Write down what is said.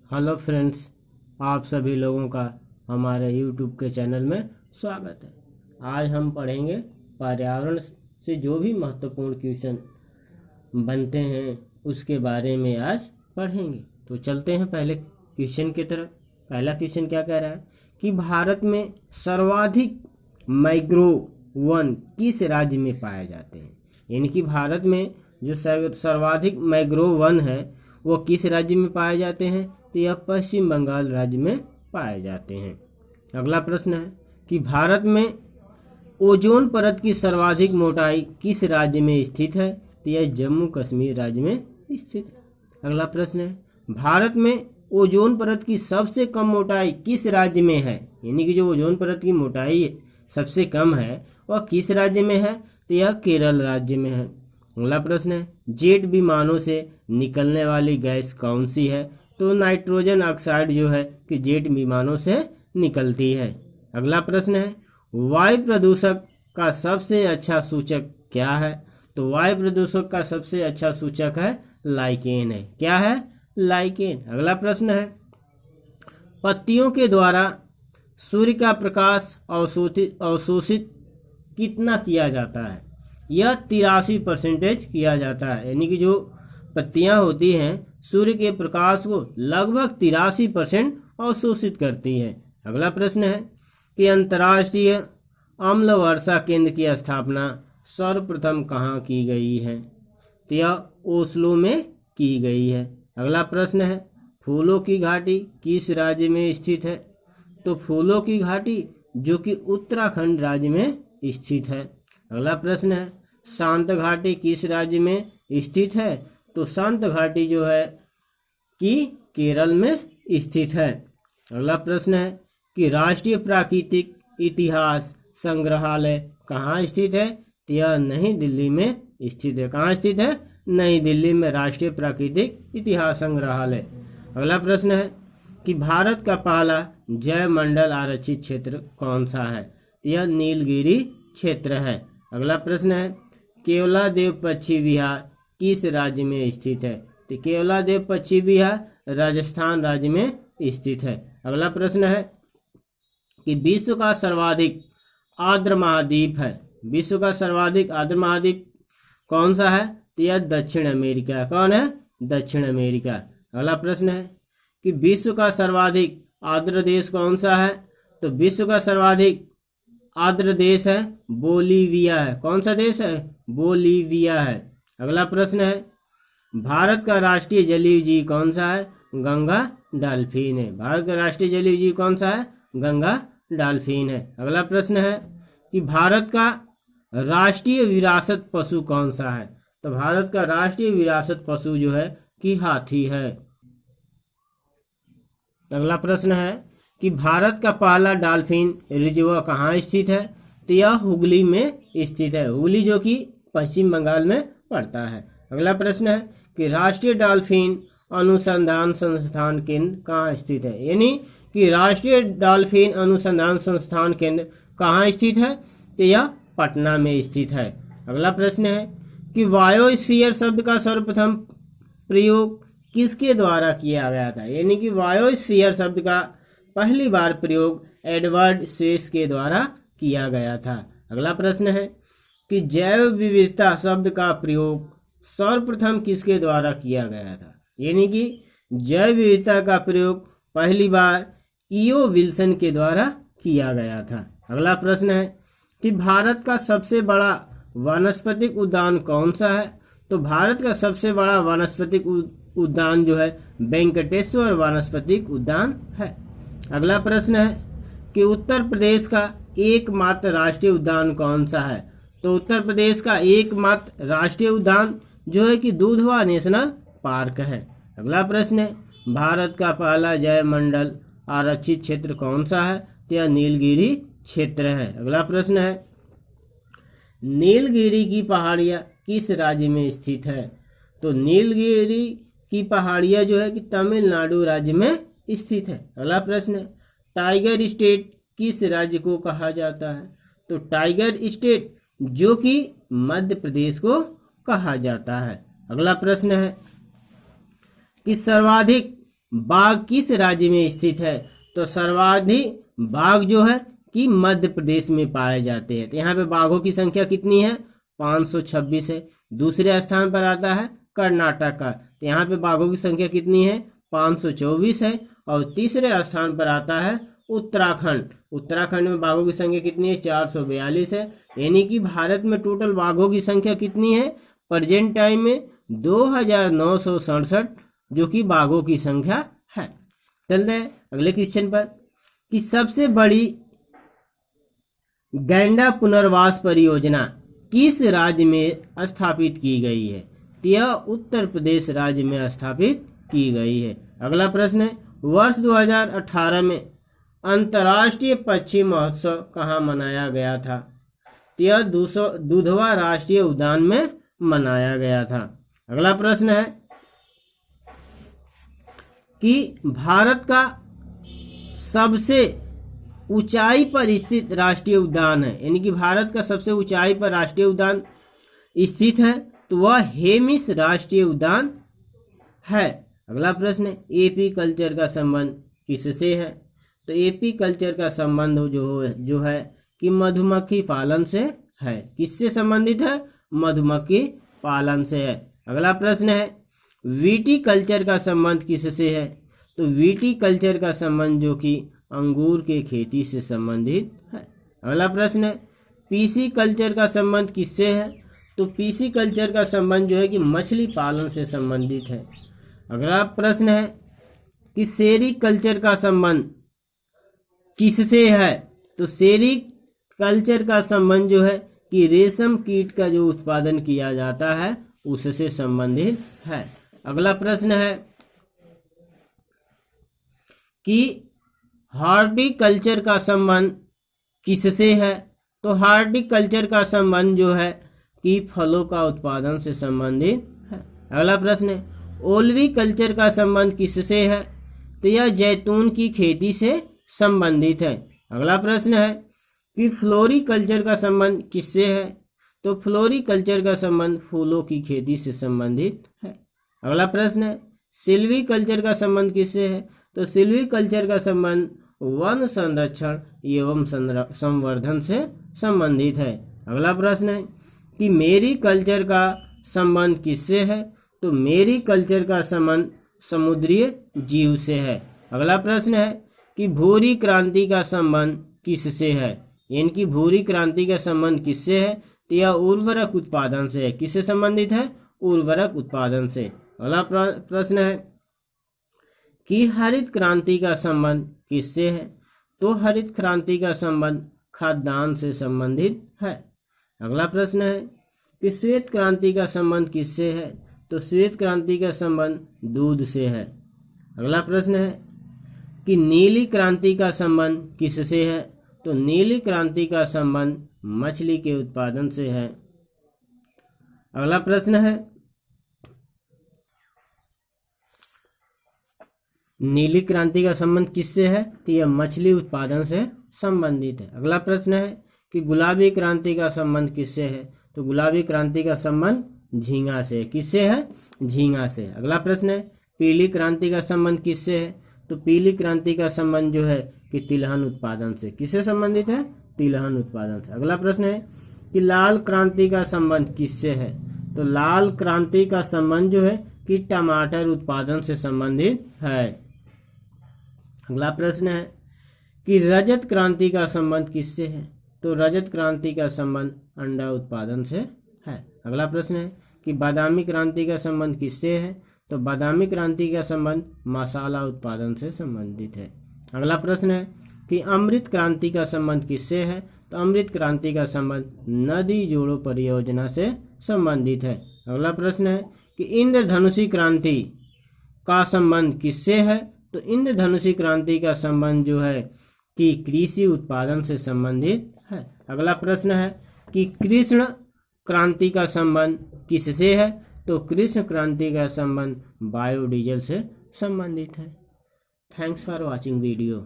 Hello friends, आप सभी लोगों का हमारे यूट्यूब के चैनल में स्वागत है। आज हम पढ़ेंगे पर्यावरण से जो भी महत्वपूर्ण क्वेश्चन बनते हैं उसके बारे में आज पढ़ेंगे। तो चलते हैं पहले क्वेश्चन की तरफ। पहला क्वेश्चन क्या कह रहा है कि भारत में सर्वाधिक मैंग्रोव वन किस राज्य में पाए जाते हैं। यानी कि भारत में जो सर्वाधिक मैंग्रोव वन है वो किस राज्य में पाए जाते हैं, तो यह पश्चिम बंगाल राज्य में पाए जाते हैं। अगला प्रश्न है कि भारत में ओजोन परत की सर्वाधिक मोटाई किस राज्य में स्थित है, तो यह जम्मू कश्मीर राज्य में स्थित है। अगला प्रश्न है भारत में ओजोन परत की सबसे कम मोटाई किस राज्य में है। यानी कि जो ओजोन परत की मोटाई सबसे कम है वह किस राज्य में है, तो यह केरल राज्य में है। अगला प्रश्न है जेट विमानों से निकलने वाली गैस कौन सी है, तो नाइट्रोजन ऑक्साइड जो है कि जेट विमानों से निकलती है। अगला प्रश्न है वायु प्रदूषक का सबसे अच्छा सूचक क्या है, तो वायु प्रदूषक का सबसे अच्छा सूचक है लाइकेन है। क्या है? लाइकेन। अगला प्रश्न है पत्तियों के द्वारा सूर्य का प्रकाश अवशोषित कितना किया जाता है, यह 83% किया जाता है। यानी कि जो पत्तियां होती हैं सूर्य के प्रकाश को लगभग 83% अवशोषित करती है। अगला प्रश्न है कि अंतर्राष्ट्रीय अम्ल वर्षा केंद्र की स्थापना सर्वप्रथम कहाँ की गई है, तो यह ओस्लो में की गई है। अगला प्रश्न है फूलों की घाटी किस राज्य में स्थित है, तो फूलों की घाटी जो कि उत्तराखंड राज्य में स्थित है। अगला प्रश्न है शांत घाटी किस राज्य में स्थित है, तो शांत घाटी जो है कि केरल में स्थित है। अगला प्रश्न है कि राष्ट्रीय प्राकृतिक इतिहास संग्रहालय कहाँ स्थित है, तो यह नई दिल्ली में स्थित है। कहाँ स्थित है? नई दिल्ली में राष्ट्रीय प्राकृतिक इतिहास संग्रहालय। अगला प्रश्न है कि भारत का पहला जैव मंडल आरक्षित क्षेत्र कौन सा है, तो यह नीलगिरी क्षेत्र है। अगला प्रश्न है केवलादेव पक्षी विहार किस राज्य में स्थित है, तो केवलादेव पक्षी विहार राजस्थान राज्य में स्थित है। अगला प्रश्न है कि विश्व का सर्वाधिक आर्द्र महाद्वीप है, विश्व का सर्वाधिक आर्द्र महाद्वीप कौन सा है, तो यह दक्षिण अमेरिका। कौन है? दक्षिण अमेरिका। अगला प्रश्न है कि विश्व का सर्वाधिक आर्द्र देश कौन सा है, तो विश्व का सर्वाधिक आर्द्र देश है बोलीविया है। कौन सा देश है? बोलीविया है। अगला प्रश्न है भारत का राष्ट्रीय जलीय जीव कौन सा है, गंगा डॉल्फिन है। भारत का राष्ट्रीय जलीय जीव कौन सा है? गंगा डॉल्फिन है। अगला प्रश्न है कि भारत का राष्ट्रीय विरासत पशु कौन सा है, तो भारत का राष्ट्रीय विरासत पशु जो है कि हाथी है। अगला प्रश्न है कि भारत का पहला डॉल्फिन रिजर्व कहाँ स्थित है, तो यह हुगली में स्थित है। हुगली जो कि पश्चिम बंगाल में पड़ता है। अगला प्रश्न है कि राष्ट्रीय डॉल्फिन अनुसंधान संस्थान केंद्र कहाँ स्थित है, यानी कि राष्ट्रीय डॉल्फिन अनुसंधान संस्थान केंद्र कहाँ स्थित है, तो यह पटना में स्थित है। अगला प्रश्न है कि बायोस्फीयर शब्द का सर्वप्रथम प्रयोग किसके द्वारा किया गया था, यानी कि बायोस्फीयर शब्द का पहली बार प्रयोग एडवर्ड सेस के द्वारा किया गया था। अगला प्रश्न है कि जैव विविधता शब्द का प्रयोग सर्वप्रथम किसके द्वारा किया गया था, यानी कि जैव विविधता का प्रयोग पहली बार ईओ विल्सन के द्वारा किया गया था। अगला प्रश्न है कि भारत का सबसे बड़ा वानस्पतिक उद्यान कौन सा है, तो भारत का सबसे बड़ा वानस्पतिक उद्यान जो है वेंकटेश्वर वानस्पतिक उद्यान है। अगला प्रश्न है कि उत्तर प्रदेश का एकमात्र राष्ट्रीय उद्यान कौन सा है, तो उत्तर प्रदेश का एकमात्र राष्ट्रीय उद्यान जो है कि दुधवा नेशनल पार्क है। अगला प्रश्न है भारत का पहला जैव मंडल आरक्षित क्षेत्र कौन सा है, तो यह नीलगिरी क्षेत्र है। अगला प्रश्न है नीलगिरी की पहाड़ियाँ किस राज्य में स्थित है, तो नीलगिरी की पहाड़ियाँ जो है कि तमिलनाडु राज्य में स्थित है। अगला प्रश्न है टाइगर स्टेट किस राज्य को कहा जाता है, तो टाइगर स्टेट जो कि मध्य प्रदेश को कहा जाता है। अगला प्रश्न है कि सर्वाधिक बाघ किस राज्य में स्थित है? तो सर्वाधिक बाघ जो है कि मध्य प्रदेश में पाए जाते हैं। तो यहाँ पे बाघों की संख्या कितनी है? 526 है। दूसरे स्थान पर आता है कर्नाटक का, तो यहाँ पे बाघों की संख्या कितनी है? 524 है। और तीसरे स्थान पर आता है उत्तराखंड। उत्तराखंड में बाघों की संख्या कितनी है? 442 है। यानी कि भारत में टोटल बाघों की संख्या कितनी है प्रेजेंट टाइम में? 2967 जो कि बाघों की संख्या है। चलते हैं अगले क्वेश्चन पर कि सबसे बड़ी गैंडा पुनर्वास परियोजना किस राज्य में स्थापित की गई है? यह उत्तर प्रदेश राज्य में स्थापित की गई है। अगला प्रश्न है, वर्ष 2018 में अंतर्राष्ट्रीय पक्षी महोत्सव कहाँ मनाया गया था? यह दुधवा राष्ट्रीय उद्यान में मनाया गया था। अगला प्रश्न है कि भारत का सबसे ऊंचाई पर स्थित राष्ट्रीय उद्यान है, यानी कि भारत का सबसे ऊंचाई पर राष्ट्रीय उद्यान स्थित है तो वह हेमिस राष्ट्रीय उद्यान है। अगला प्रश्न है, एपी कल्चर का संबंध किससे है? तो एपी कल्चर का संबंध जो है कि मधुमक्खी पालन से है। किससे संबंधित है? मधुमक्खी पालन से है। अगला प्रश्न है, वीटी कल्चर का संबंध किससे है? तो वीटी कल्चर का संबंध जो कि अंगूर के खेती से संबंधित है। अगला प्रश्न है, पीसी कल्चर का संबंध किससे है? तो पीसी कल्चर का संबंध जो है कि मछली पालन से संबंधित है। अगला प्रश्न है कि सेरी कल्चर का संबंध किससे है? तो सेरी कल्चर का संबंध जो है कि रेशम कीट का जो उत्पादन किया जाता है उससे संबंधित है। अगला प्रश्न है कि हॉर्टिकल्चर का संबंध किससे है? तो हॉर्टिकल्चर का संबंध जो है कि फलों का उत्पादन से संबंधित है। अगला प्रश्न है, ओल्वी कल्चर का संबंध किससे है? तो यह जैतून की खेती से संबंधित है। अगला प्रश्न है कि फ्लोरिकल्चर का संबंध किससे है? तो फ्लोरिकल्चर का संबंध फूलों की खेती से संबंधित है। अगला प्रश्न है, सिल्वीकल्चर का संबंध किससे है? तो सिल्वीकल्चर का संबंध वन संरक्षण एवं संवर्धन से संबंधित है। अगला प्रश्न है कि मेरी कल्चर का संबंध किससे है? तो मेरी कल्चर का संबंध समुद्रीय जीव से है। अगला प्रश्न है कि भूरी क्रांति का संबंध किससे है? यानी कि भूरी क्रांति का संबंध किससे है? तो यह उर्वरक उत्पादन से है। किससे संबंधित है? उर्वरक उत्पादन से। अगला प्रश्न है कि हरित क्रांति का संबंध किससे है? तो हरित क्रांति का संबंध खाद्यान्न से संबंधित है। अगला प्रश्न है कि श्वेत क्रांति का संबंध किससे है? तो श्वेत क्रांति का संबंध दूध से है। अगला प्रश्न है कि नीली क्रांति का संबंध किससे है? तो नीली क्रांति का संबंध मछली के उत्पादन से है। अगला प्रश्न है, नीली क्रांति का संबंध किससे है? तो यह मछली उत्पादन से संबंधित है। अगला प्रश्न है कि गुलाबी क्रांति का संबंध किससे है? तो गुलाबी क्रांति का संबंध झींगा से। किससे है? झींगा से। अगला प्रश्न है, पीली क्रांति का संबंध किससे है? तो पीली क्रांति का संबंध जो है कि तिलहन उत्पादन से। किससे संबंधित है? तिलहन उत्पादन से। अगला प्रश्न है कि लाल क्रांति का संबंध किससे है? तो लाल क्रांति का संबंध जो है कि टमाटर उत्पादन से संबंधित है। अगला प्रश्न है कि रजत क्रांति का संबंध किससे है? तो रजत क्रांति का संबंध अंडा उत्पादन से है। अगला प्रश्न है कि बादामी क्रांति का संबंध किससे है? तो बादामी क्रांति का संबंध मसाला उत्पादन से संबंधित है। अगला प्रश्न है कि अमृत क्रांति का संबंध किससे है? तो अमृत क्रांति का संबंध नदी जोड़ो परियोजना से संबंधित है। अगला प्रश्न है कि इंद्रधनुषी क्रांति का संबंध किससे है? तो इंद्रधनुषी क्रांति का संबंध जो है कि कृषि उत्पादन से संबंधित है। अगला प्रश्न है कि कृष्ण क्रांति का संबंध किससे है? तो कृष्ण क्रांति का संबंध बायोडीजल से संबंधित है। Thanks for watching video.